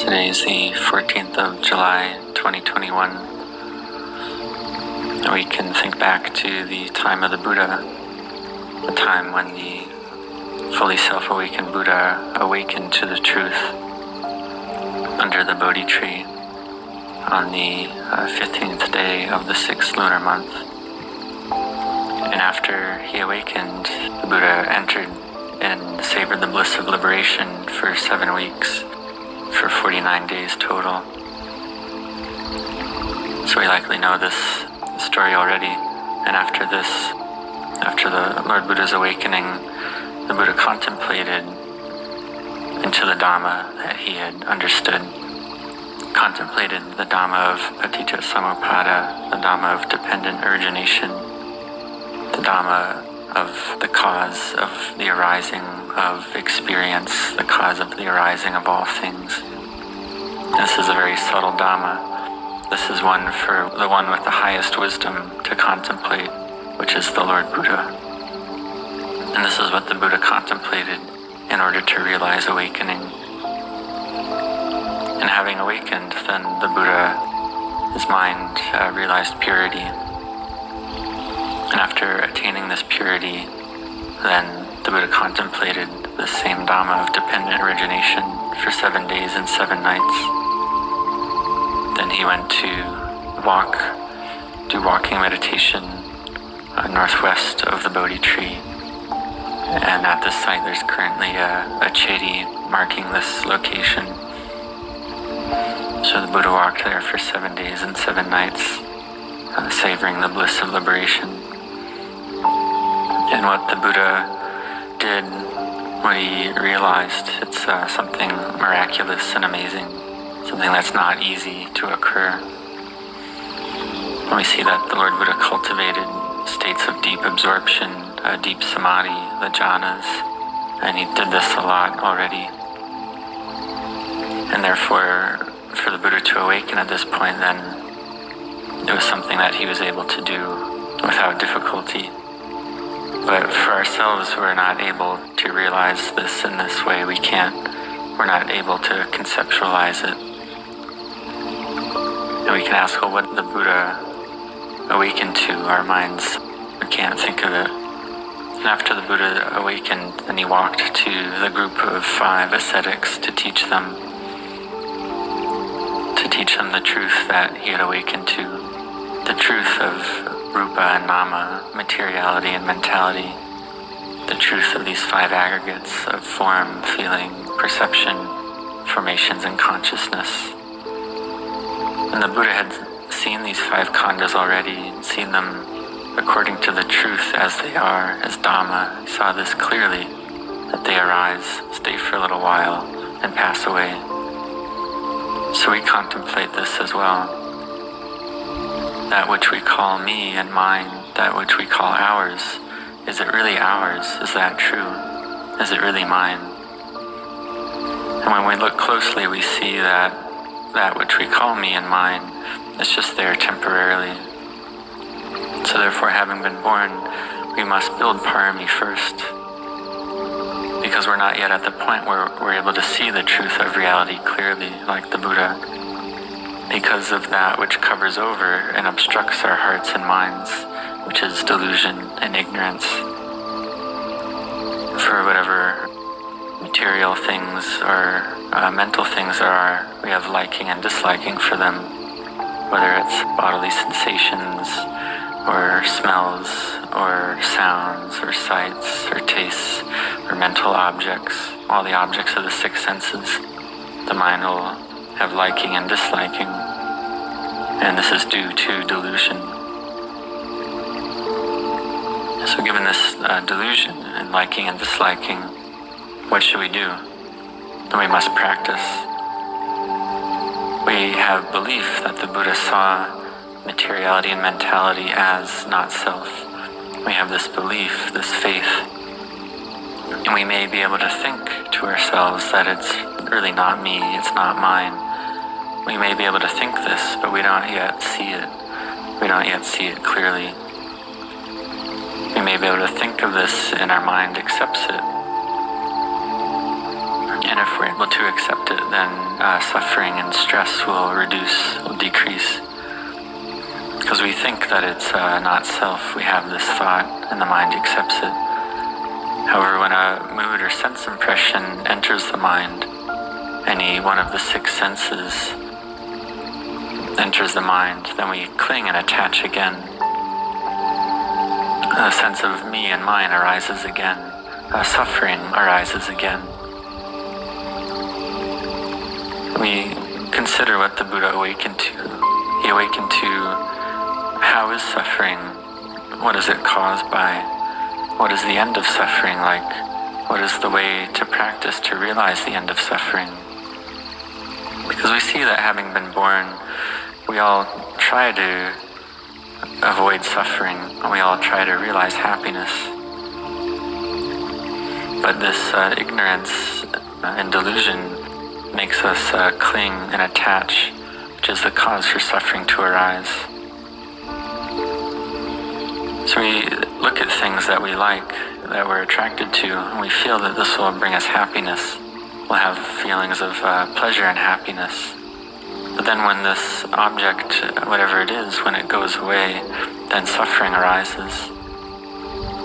Today is the 14th of July, 2021. We can think back to the time of the Buddha, the time when the fully self-awakened Buddha awakened to the truth under the Bodhi tree on the 15th day of the 6th lunar month. And after he awakened, the Buddha entered and savored the bliss of liberation for 7 weeks, for 49 days total. So we likely know this story already. And after the Lord Buddha's awakening, the Buddha contemplated into the Dhamma that he had understood. Contemplated the Dhamma of Paticca Samuppada, the Dhamma of dependent origination, the Dhamma of the cause of the arising of experience, the cause of the arising of all things. This is a very subtle Dhamma. This is one for the one with the highest wisdom to contemplate, which is the Lord Buddha. And this is what the Buddha contemplated in order to realize awakening. And having awakened, then the Buddha, his mind realized purity. And after attaining this purity, then the Buddha contemplated the same Dhamma of dependent origination for 7 days and 7 nights. Then he went to do walking meditation northwest of the Bodhi tree. And at this site there's currently a chedi marking this location. So the Buddha walked there for 7 days and 7 nights, savoring the bliss of liberation. And what the Buddha did, what he realized, it's something miraculous and amazing, something that's not easy to occur. And we see that the Lord Buddha cultivated states of deep absorption, deep samadhi, the jhanas, and he did this a lot already. And therefore, for the Buddha to awaken at this point, then it was something that he was able to do without difficulty. But for ourselves, we're not able to realize this in this way. We're not able to conceptualize it. And we can ask, well, what did the Buddha awaken to? Our minds, we can't think of it. And after the Buddha awakened, then he walked to the group of 5 ascetics to teach them the truth that he had awakened to, the truth of Rupa and Nama, materiality and mentality, the truth of these 5 aggregates of form, feeling, perception, formations, and consciousness. And the Buddha had seen these 5 khandhas already, seen them according to the truth as they are, as Dhamma. He saw this clearly, that they arise, stay for a little while, and pass away. So we contemplate this as well. That which we call me and mine, that which we call ours, is it really ours? Is that true? Is it really mine? And when we look closely, we see that which we call me and mine is just there temporarily. So therefore, having been born, we must build parami first, because we're not yet at the point where we're able to see the truth of reality clearly, like the Buddha, because of that which covers over and obstructs our hearts and minds, which is delusion and ignorance. For whatever material things or mental things there are, we have liking and disliking for them, whether it's bodily sensations or smells or sounds or sights or tastes or mental objects, all the objects of the 6 senses. The mind will have liking and disliking, and this is due to delusion. So given this delusion and liking and disliking, what should we do? Then we must practice. We have belief that the Buddha saw materiality and mentality as not self. We have this belief, this faith, and we may be able to think to ourselves that it's really not me, it's not mine. We may be able to think this, but we don't yet see it. We don't yet see it clearly. We may be able to think of this and our mind accepts it. And if we're able to accept it, then suffering and stress will reduce, will decrease. Because we think that it's not self, we have this thought and the mind accepts it. However, when a mood or sense impression enters the mind, any one of the six senses enters the mind, then we cling and attach again. A sense of me and mine arises again. Suffering arises again. We consider what the Buddha awakened to. He awakened to how is suffering? What is it caused by? What is the end of suffering like? What is the way to practice to realize the end of suffering? Because we see that having been born, we all try to avoid suffering, and we all try to realize happiness. But this ignorance and delusion makes us cling and attach, which is the cause for suffering to arise. So we look at things that we like, that we're attracted to, and we feel that this will bring us happiness. We'll have feelings of pleasure and happiness. But then when this object, whatever it is, when it goes away, then suffering arises.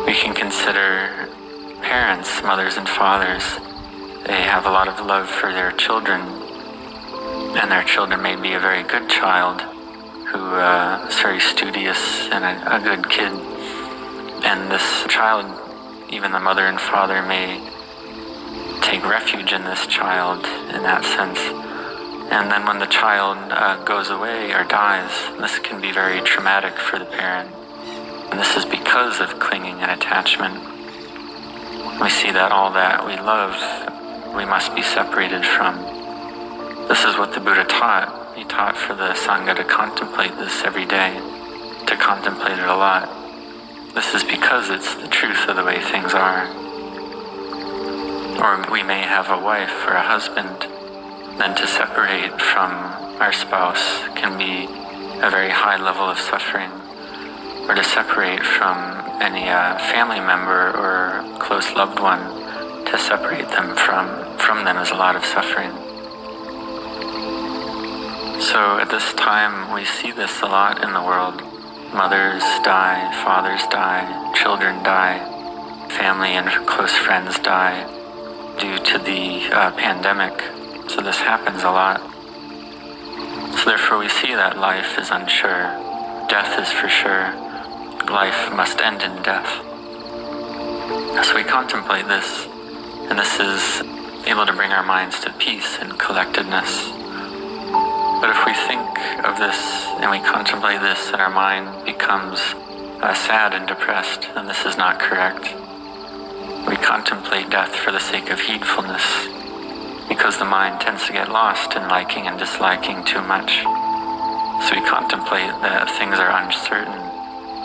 We can consider parents, mothers and fathers. They have a lot of love for their children, and their children may be a very good child who is very studious and a good kid. And this child, even the mother and father, may take refuge in this child in that sense. And then when the child goes away or dies, this can be very traumatic for the parent. And this is because of clinging and attachment. We see that all that we love, we must be separated from. This is what the Buddha taught. He taught for the Sangha to contemplate this every day, to contemplate it a lot. This is because it's the truth of the way things are. Or we may have a wife or a husband, then to separate from our spouse can be a very high level of suffering. Or to separate from any family member or close loved one, to separate them from them is a lot of suffering. So at this time we see this a lot in the world. Mothers die, fathers die, children die, family and close friends die due to the pandemic. So this happens a lot. So therefore we see that life is unsure. Death is for sure. Life must end in death. So we contemplate this, and this is able to bring our minds to peace and collectedness. But if we think of this and we contemplate this and our mind becomes sad and depressed, then this is not correct. We contemplate death for the sake of heedfulness, because the mind tends to get lost in liking and disliking too much. So we contemplate that things are uncertain,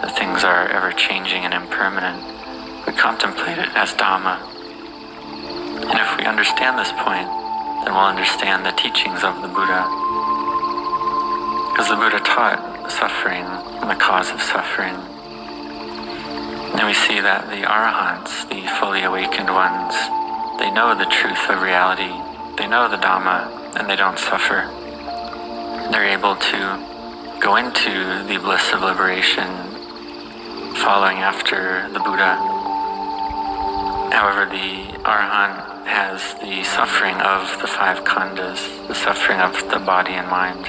that things are ever-changing and impermanent. We contemplate it as Dhamma. And if we understand this point, then we'll understand the teachings of the Buddha. Because the Buddha taught suffering and the cause of suffering. And we see that the Arahants, the fully awakened ones, they know the truth of reality. They know the Dhamma, and they don't suffer. They're able to go into the bliss of liberation following after the Buddha. However, the Arahant has the suffering of the five khandhas, the suffering of the body and mind.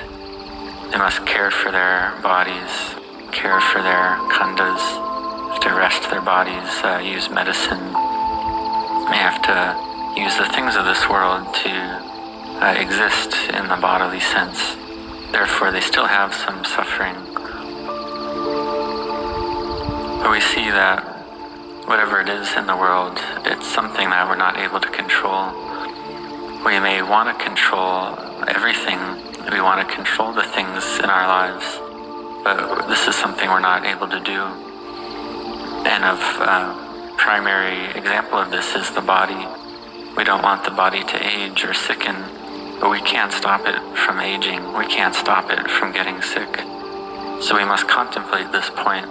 They must care for their bodies, care for their khandhas, have to rest their bodies, use medicine. They have to use the things of this world to exist in the bodily sense. Therefore, they still have some suffering. But we see that whatever it is in the world, it's something that we're not able to control. We may want to control everything. We want to control the things in our lives, but this is something we're not able to do. And a primary example of this is the body. We don't want the body to age or sicken, but we can't stop it from aging. We can't stop it from getting sick. So we must contemplate this point.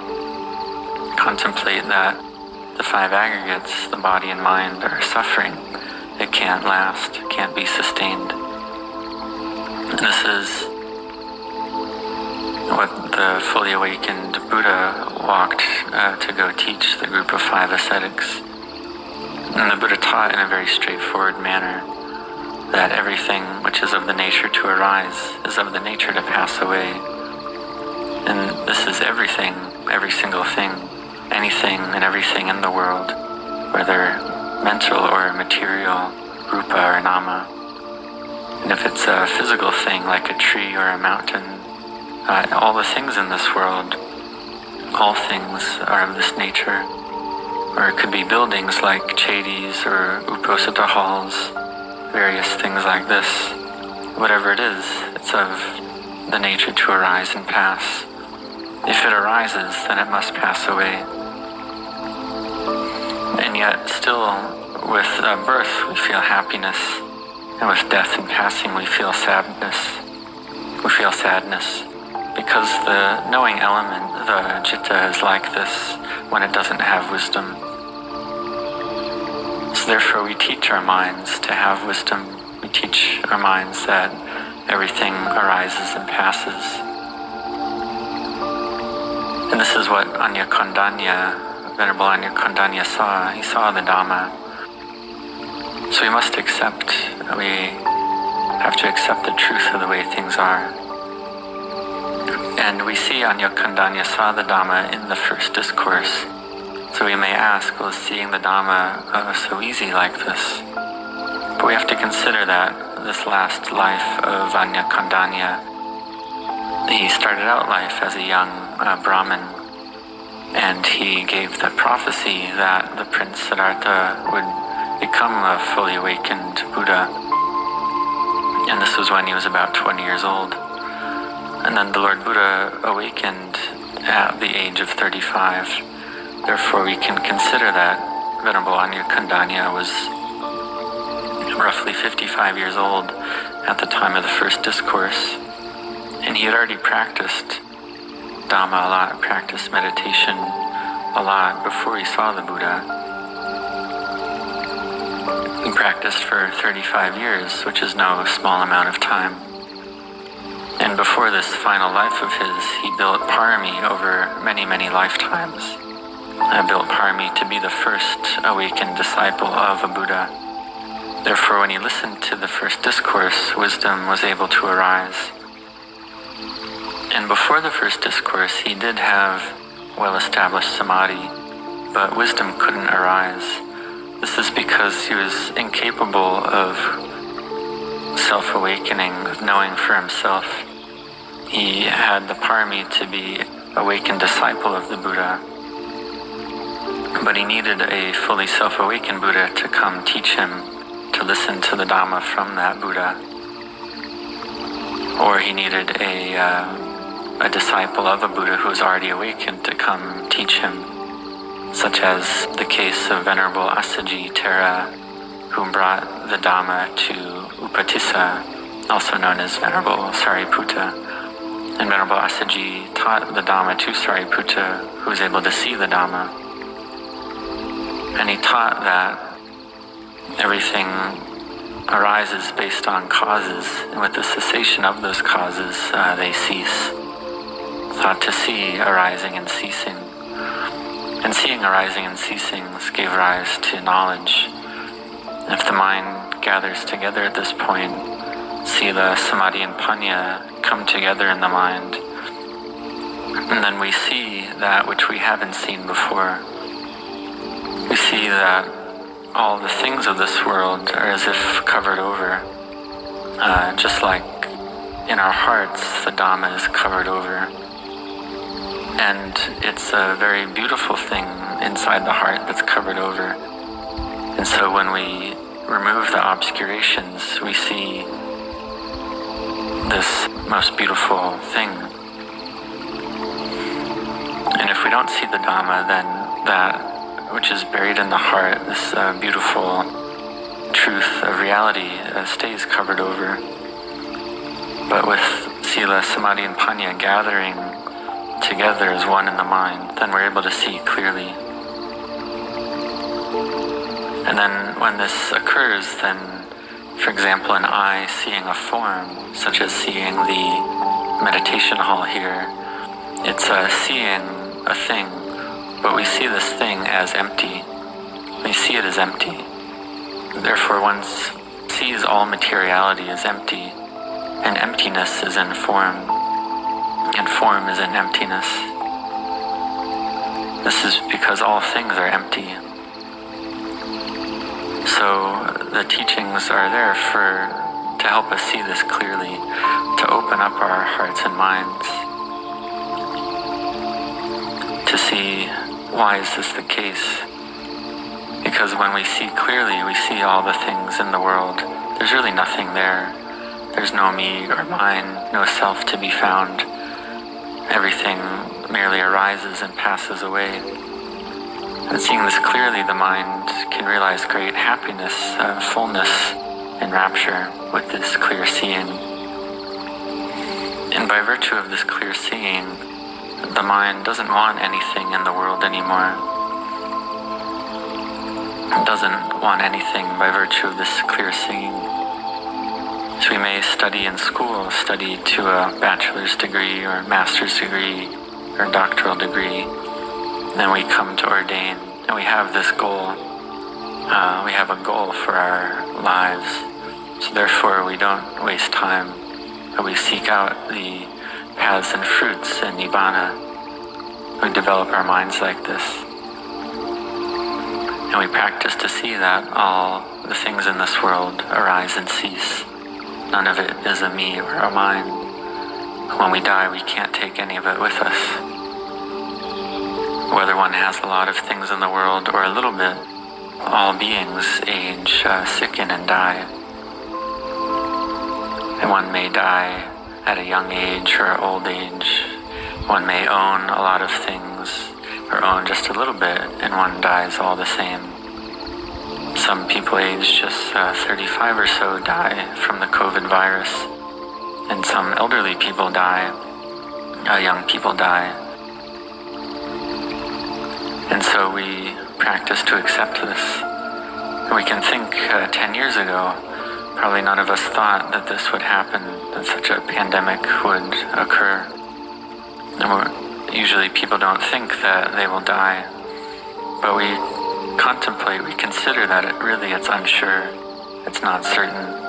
Contemplate that the five aggregates, the body and mind, are suffering. They can't last, can't be sustained. And this is what the fully awakened Buddha walked to go teach the group of 5 ascetics. And the Buddha taught in a very straightforward manner that everything which is of the nature to arise is of the nature to pass away. And this is everything, every single thing, anything and everything in the world, whether mental or material, rupa or nama. And if it's a physical thing like a tree or a mountain, all the things in this world, all things are of this nature. Or it could be buildings like chedis or uposatha halls, various things like this. Whatever it is, it's of the nature to arise and pass. If it arises, then it must pass away. And yet, still, with birth, we feel happiness. And with death and passing, we feel sadness. Because the knowing element, the citta, is like this when it doesn't have wisdom. So therefore we teach our minds to have wisdom. We teach our minds that everything arises and passes. And this is what Anya Kondanya, Venerable Anya Kondanya saw. He saw the Dhamma. So we must accept, we have to accept the truth of the way things are. And we see Anya Kondanya saw the Dhamma in the first discourse. So we may ask, well, is seeing the Dhamma so easy like this? But we have to consider that this last life of Anya Kondanya, he started out life as a young Brahmin, and he gave the prophecy that the Prince Siddhartha would become a fully awakened Buddha. And this was when he was about 20 years old. And then the Lord Buddha awakened at the age of 35. Therefore, we can consider that Venerable Anya Kondanya was roughly 55 years old at the time of the first discourse. And he had already practiced Dhamma a lot, practiced meditation a lot before he saw the Buddha. He practiced for 35 years, which is no small amount of time. And before this final life of his, he built parami over many, many lifetimes. Built parami to be the first awakened disciple of a Buddha. Therefore, when he listened to the first discourse, wisdom was able to arise. And before the first discourse, he did have well-established samadhi, but wisdom couldn't arise. This is because he was incapable of self-awakening, of knowing for himself. He had the parami to be awakened disciple of the Buddha, but he needed a fully self-awakened Buddha to come teach him to listen to the Dhamma from that Buddha. Or he needed a disciple of a Buddha who was already awakened to come teach him, such as the case of Venerable Assaji Thera, who brought the Dhamma to Upatissa, also known as Venerable Sariputta. And Venerable Assaji taught the Dhamma to Sariputta, who was able to see the Dhamma. And he taught that everything arises based on causes, and with the cessation of those causes, they cease. Thought to see arising and ceasing. And seeing arising and ceasing gave rise to knowledge. And if the mind gathers together at this point, Sila, Samadhi, and Panya come together in the mind. And then we see that which we haven't seen before. We see that all the things of this world are as if covered over. Just like in our hearts, the Dhamma is covered over. And it's a very beautiful thing inside the heart that's covered over. And so when we remove the obscurations, we see this most beautiful thing. And if we don't see the Dhamma, then that which is buried in the heart, this beautiful truth of reality, stays covered over. But with Sila, Samadhi, and Panya gathering together as one in the mind, then we're able to see clearly. And then when this occurs, then, for example, an eye seeing a form, such as seeing the meditation hall here, it's seeing a thing, but we see this thing as empty. We see it as empty. Therefore, one sees all materiality as empty, and emptiness is in form, and form is in emptiness. This is because all things are empty. So the teachings are there to help us see this clearly, to open up our hearts and minds, to see why is this the case. Because when we see clearly, we see all the things in the world. There's really nothing there. There's no me or mine, no self to be found. Everything merely arises and passes away. And seeing this clearly, the mind can realize great happiness, fullness, and rapture with this clear seeing. And by virtue of this clear seeing, the mind doesn't want anything in the world anymore. It doesn't want anything by virtue of this clear seeing. So we may study in school, study to a bachelor's degree or master's degree or doctoral degree. Then we come to ordain, and we have this goal. We have a goal for our lives. So therefore, we don't waste time, but we seek out the paths and fruits in Nibbana. We develop our minds like this. And we practice to see that all the things in this world arise and cease. None of it is a me or a mine. When we die, we can't take any of it with us. Whether one has a lot of things in the world or a little bit, all beings age, sicken, and die. And one may die at a young age or old age. One may own a lot of things or own just a little bit, and one dies all the same. Some people aged just 35 or so die from the COVID virus, and some elderly people die, young people die. And so we practice to accept this. And we can think 10 years ago, probably none of us thought that this would happen, that such a pandemic would occur. And usually people don't think that they will die, but we contemplate, we consider that it's unsure, it's not certain.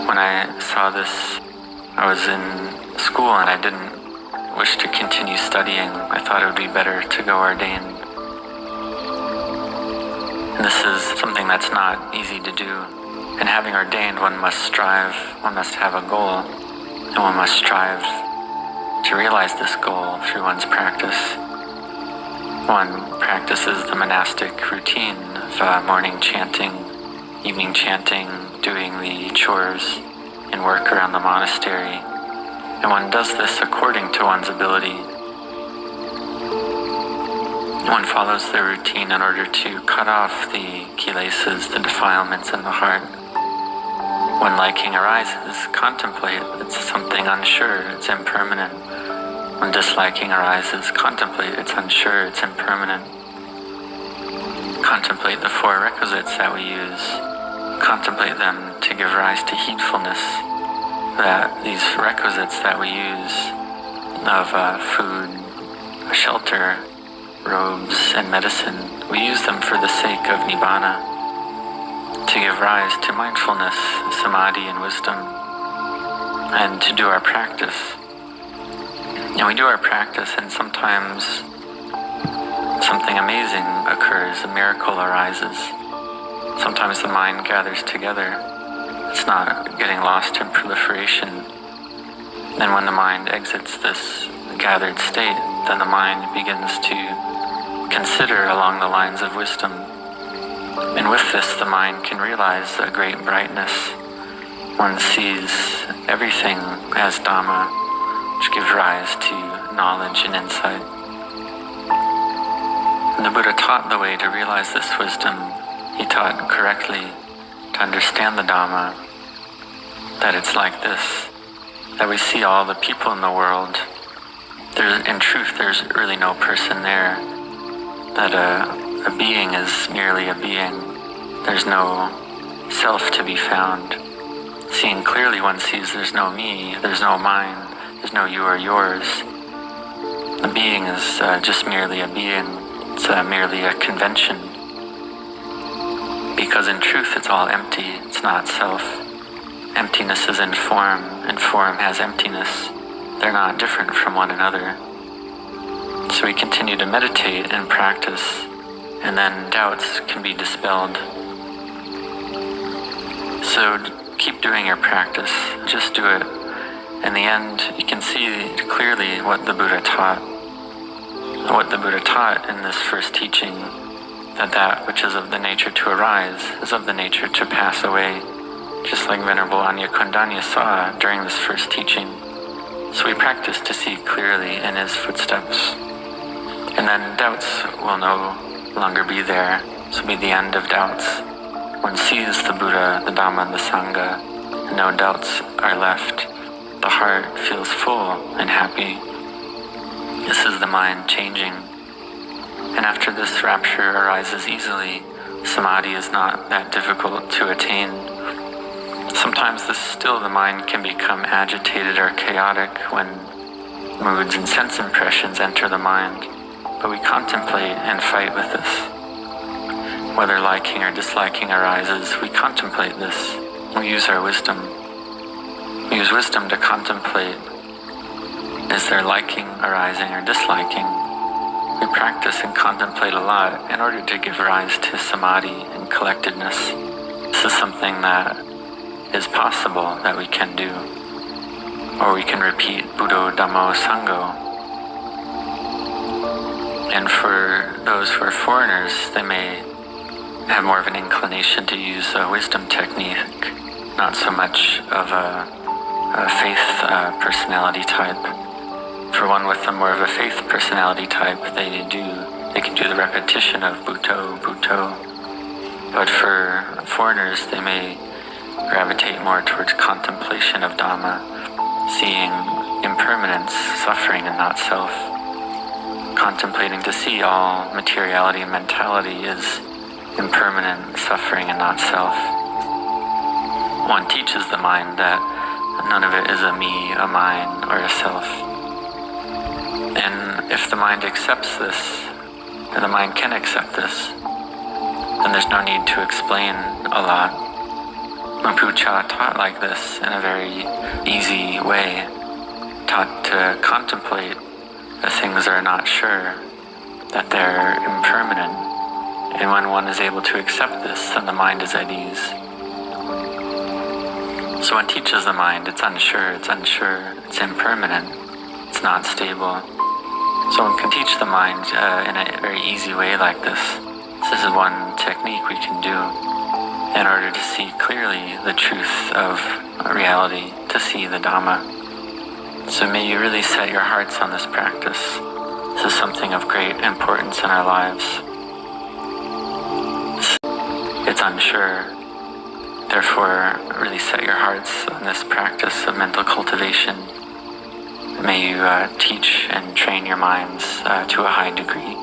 When I saw this, I was in school and I didn't wish to continue studying. I thought it would be better to go ordain. And this is something that's not easy to do. And having ordained, one must strive, one must have a goal, and one must strive to realize this goal through one's practice. One practices the monastic routine of morning chanting, evening chanting, doing the chores and work around the monastery. And one does this according to one's ability. One follows the routine in order to cut off the kilesas, the defilements in the heart. When liking arises, contemplate. It's something unsure, it's impermanent. When disliking arises, contemplate. It's unsure, it's impermanent. Contemplate the four requisites that we use. Contemplate them to give rise to heedfulness. That these requisites that we use of food, shelter, robes, and medicine, we use them for the sake of Nibbana, to give rise to mindfulness, samadhi, and wisdom, and to do our practice. And we do our practice, and sometimes something amazing occurs, a miracle arises. Sometimes the mind gathers together. It's not getting lost in proliferation. And when the mind exits this gathered state, then the mind begins to consider along the lines of wisdom. And with this, the mind can realize a great brightness. One sees everything as Dhamma, which gives rise to knowledge and insight. And the Buddha taught the way to realize this wisdom. He taught correctly to understand the Dhamma, that it's like this, that we see all the people in the world. In truth, there's really no person there, that a being is merely a being. There's no self to be found. Seeing clearly, one sees there's no me, there's no mine, there's no you or yours. A being is just merely a being. It's merely a convention. Because in truth it's all empty, it's not self. Emptiness is in form, and form has emptiness. They're not different from one another. So we continue to meditate and practice, and then doubts can be dispelled. So keep doing your practice, just do it. In the end, you can see clearly what the Buddha taught. What the Buddha taught in this first teaching, that which is of the nature to arise is of the nature to pass away, just like Venerable Anya Kondanya saw during this first teaching. So we practice to see clearly in his footsteps. And then doubts will no longer be there. This will be the end of doubts. One sees the Buddha, the Dhamma, and the Sangha, and no doubts are left. The heart feels full and happy. This is the mind changing. And after this, rapture arises easily. Samadhi is not that difficult to attain. Sometimes the mind can become agitated or chaotic when moods and sense impressions enter the mind. But we contemplate and fight with this. Whether liking or disliking arises, we contemplate this. We use our wisdom. We use wisdom to contemplate. Is there liking arising or disliking? We practice and contemplate a lot in order to give rise to samadhi and collectedness. This is something that is possible that we can do. Or we can repeat Buddho, Dhammo, Sangho. And for those who are foreigners, they may have more of an inclination to use a wisdom technique, not so much of a faith personality type. For one with more of a faith personality type, they can do the repetition of Bhutto, Bhutto. But for foreigners, they may gravitate more towards contemplation of Dhamma, seeing impermanence, suffering, and not self. Contemplating to see all materiality and mentality is impermanent, suffering, and not self. One teaches the mind that none of it is a me, a mine, or a self. And if the mind accepts this, and the mind can accept this, then there's no need to explain a lot. Mapucha taught like this in a very easy way, taught to contemplate the things that are not sure, that they're impermanent. And when one is able to accept this, then the mind is at ease. So one teaches the mind, it's unsure, it's impermanent, it's not stable. So one can teach the mind in a very easy way like this. This is one technique we can do in order to see clearly the truth of reality, to see the Dhamma. So may you really set your hearts on this practice. This is something of great importance in our lives. It's unsure. Therefore, really set your hearts on this practice of mental cultivation. May you teach and train your minds to a high degree.